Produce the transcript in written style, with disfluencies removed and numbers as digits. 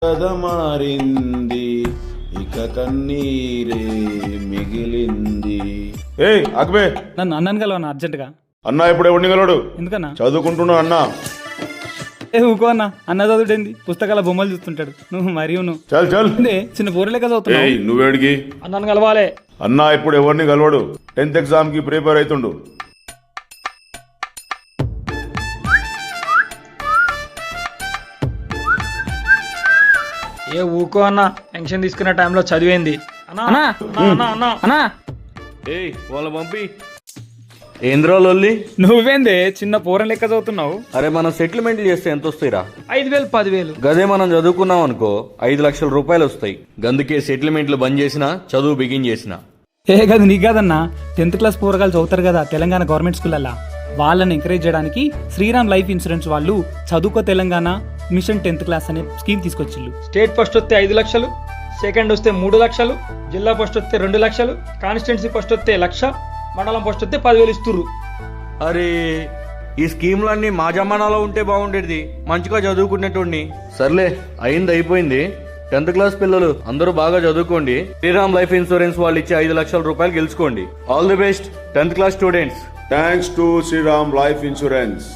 కథ మారింది, ఇక కన్నీరే మిగిలింది. ఏయ్ ఆగబే, నన్ను అన్నాను కలవన్నా అర్జెంటుగా. అన్నా ఇప్పుడు ఎవరిని గలవాడు? ఎందుకన్నా? చదువుకుంటున్నా అన్నా. ఊకో అన్న, అన్న చదువుడేంది, పుస్తకాల బొమ్మలు చూస్తుంటాడు. నువ్వు మరియు నువ్వు చల్ చల్. చిన్న పూరలేక చదువుతున్నావు. ఏయ్ నువ్వేడికి? అన్నాను కలవాలే. అన్నా ఇప్పుడు ఎవరిని గలవాడు? 10th ఎగ్జామ్ కి ప్రిపేర్ అవుతుండు. ఏ ఊకో అన్న, టెన్షన్ తీసుకునే టైంలో చదివేంది అన్నా. ఏయ్ వాళ్ళ పంపి. ఏంద్రా లొల్లి? నువ్వేందే చిన్న పూరం లెక్క చదువుతున్నావు? అరే మనం సెటిల్మెంట్లు చేస్తే ఎంత వస్తాయిరా? 5,000 10,000. గదే మనం చదువుకున్నాం అనుకో 5 లక్షల రూపాయలు వస్తాయి. గందుకే సెటిల్మెంట్లు బంద్ చేసిన, చదువు బిగిన్ చేసిన. ఏ కాదు నీకు కాదన్నా, 10th క్లాస్ పూరగాలు చదువుతారు కదా తెలంగాణ గవర్నమెంట్ స్కూల్. వాళ్ళని ఎంకరేజ్ చేయడానికి శ్రీరామ్ లైఫ్ ఇన్సూరెన్స్ వాళ్ళు చదువుకో తెలంగాణ మిషన్ 10th క్లాస్ అనే స్కీమ్ తీసుకొచ్చిళ్ళు. స్టేట్ ఫస్ట్ వస్తే 5 లక్షలు, సెకండ్ వస్తే 3 లక్షలు, జిల్లా ఫస్ట్ వస్తే 2 లక్షలు, కాన్స్టిట్యున్సీ ఫస్ట్ వస్తే 1,00,000, మండలం ఫస్ట్ వస్తే 10,000 ఇస్తుర్రు. అరే ఈ స్కీమ్లన్నీ మా జమానాలో ఉంటే బాగుండేది, మంచిగా చదువుకునేటోడిని. సర్లే అయింది అయిపోయింది. 10th క్లాస్ పిల్లలు అందరూ బాగా చదువుకోండి. శ్రీరామ్ లైఫ్ ఇన్సూరెన్స్ వాళ్ళు ఇచ్చే 5 లక్షల రూపాయలు గెలుచుకోండి. All the best 10th class students. Thanks to Shriram life insurance.